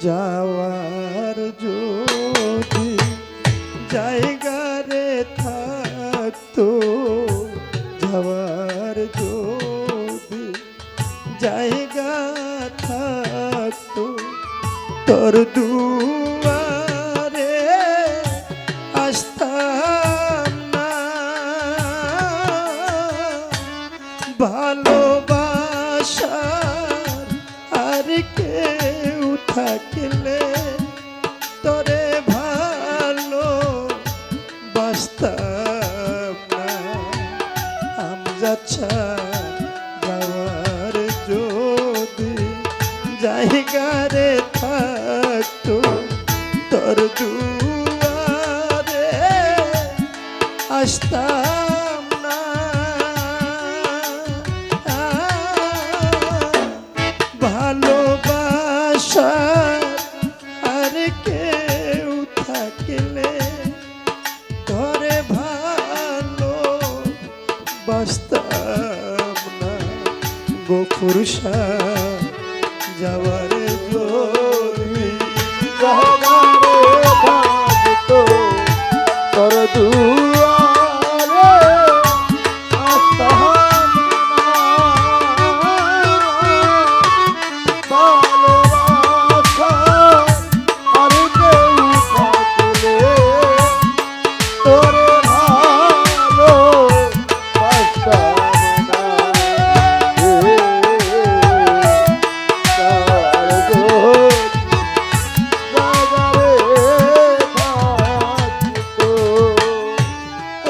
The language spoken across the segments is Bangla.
যাওয়ার যদি জায়গা রে থাকতো, যাওয়ার যদি জায়গা থাকতো, তোর দুয়ারে আসতাম না। ভালোবাসার আর কেউ থাকলে তোরে ভালো বাসতাম না। আমজাদ যাওয়ার যদি জায়গা রে থাকতো, তোর দুয়ারে আসতাম না। ভালোবাসার আর কেউ থাকলে ঘরে ভালো বাসতাম না। গফুর শাহ যাওয়ার যদি থাকতো, তোর দুয়ারে আসতাম না। ভালোবাসা আর কেউ থাকলে তোরে ভালো বাসতাম না।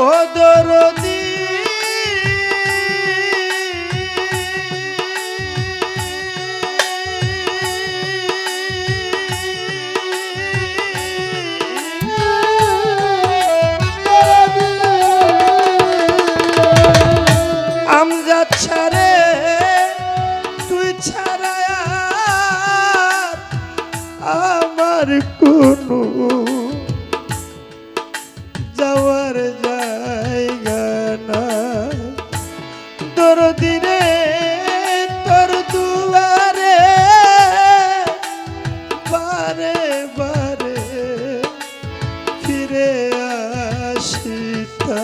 ও দরদি আমজাদ ছাড়ে তুই ছাড়া আর আমার কোনো যাওয়ার জায়গা নাই। দরদি রে তোর দুয়ারে বারে বারে ফিরে আসিতা।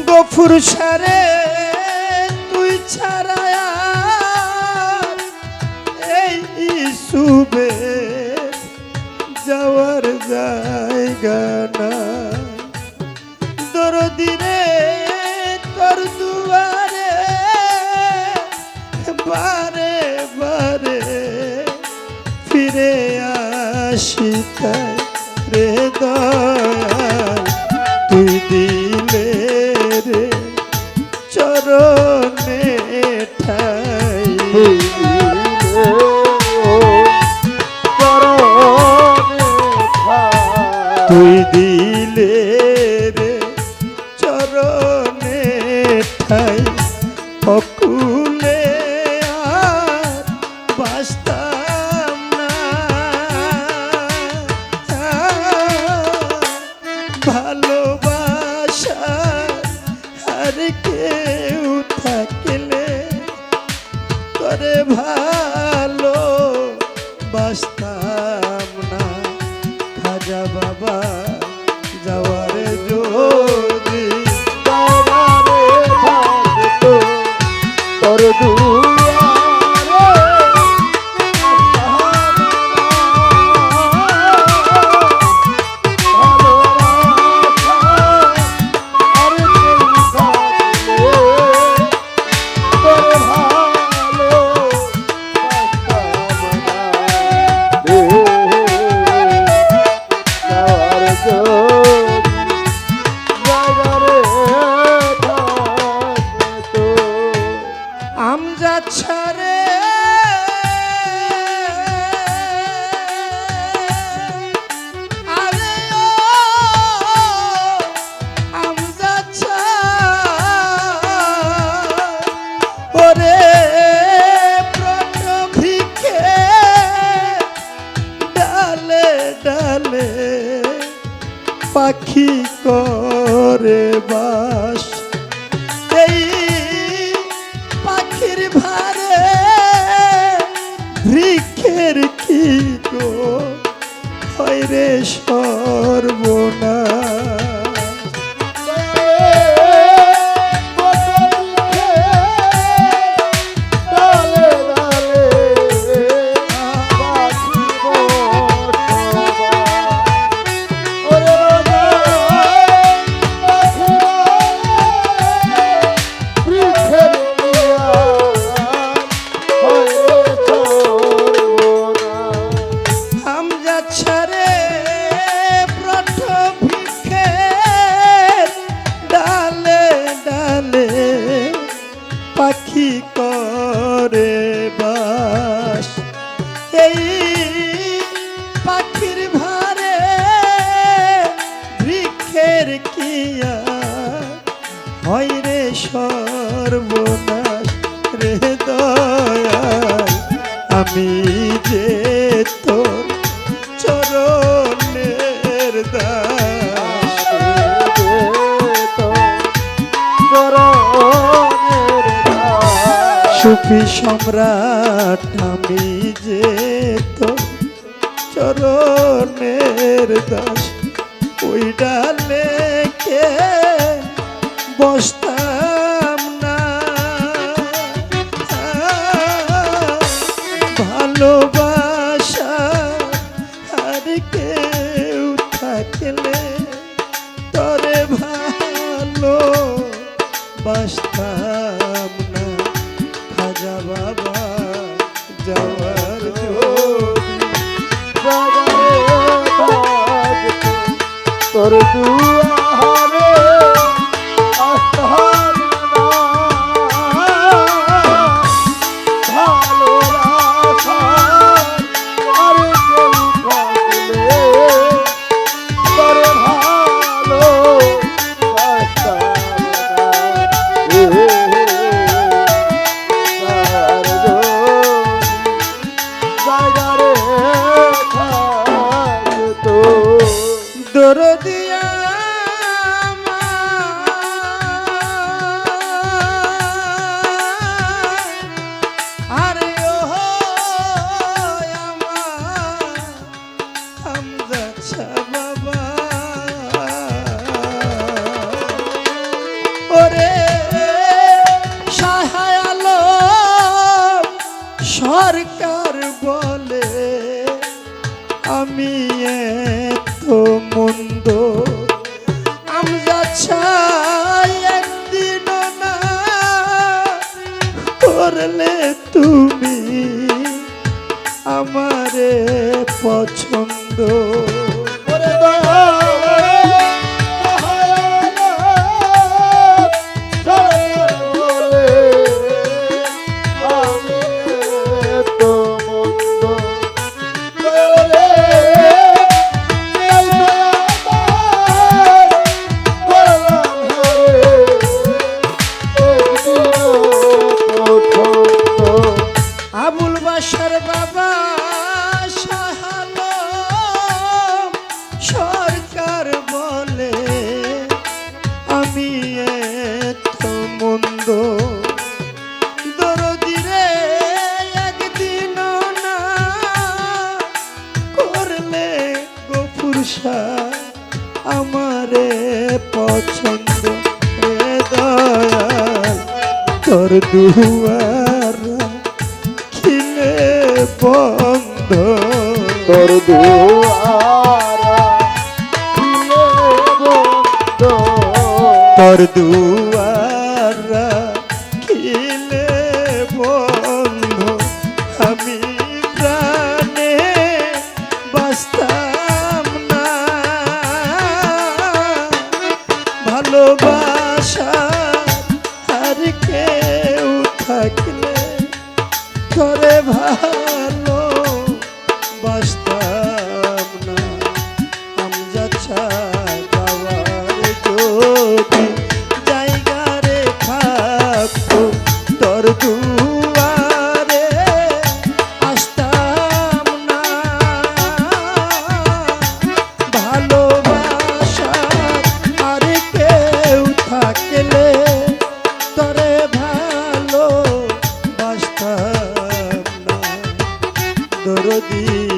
গফুর সারে তুই ছাড়া এই ইসুবে যাওয়ার জায়গা না। দরদি রে তোর দুয়ারে বারে বারে ফিরে আসিতে রে দয়াল তুই দিলে রে চরণে ঠাই। তুই দিলে রে চরণে ঠাই, অকুলে আর বাসতাম না। ভালোবাসা আর কেউ থাকলে তোরে ভালো বাসতাম না। খাজা বাবা যাওয়ার যদি থাকতো, তোর পাখি করে বাস এই পাখির ভারে বৃক্ষের কি গো হয় রে সর্বনাশ পাখি করে বাস এই পাখির ভারে বৃক্ষের কিয়া হয় রে সর্বনাশ রে দয়াল আমি যে তোর চরণের দাস সুফি সম্রাট আমি যে তো চরণের দাস ওই ডালে কে বসতাম না ভালোবাসা আর কেউ থাকলে তরে ভালো বাসতাম না খাজা বাবা যাওয়ার তোর দুয়ারে আসতাম না ভালোবাসা আর কেউ থাকলে তোর ভালো বাসতাম দরদিয়া আরে ও আমার হামজা বাবা ওরে সাহায়ালো সরকার বলে আমি এতো মন্দ আমজা ছাই একদিন না করলে তুমি আমারে পছন্দ ওরে দয়া আবুল বাশার বাবা শাহালম সরকার বলে আমি এতো মন্দ দরদিরে একদিন না করলে গফুর শাহ আমারে পছন্দ রে দয়াল তোর দুয়ার খিলে বন্ধ তোর দুয়ারা খিলে বন্ধ তোর দুয়ার খিলে বন্ধ আমি প্রাণে বাঁচতাম না ভালোবাসা আর কেউ থাকলে করে ভালো বাসতাম না আমজা যাওয়ার যদি জায়গারে থাকতো তোর দুয়ারে আসতাম না ভালোবাসা দরদি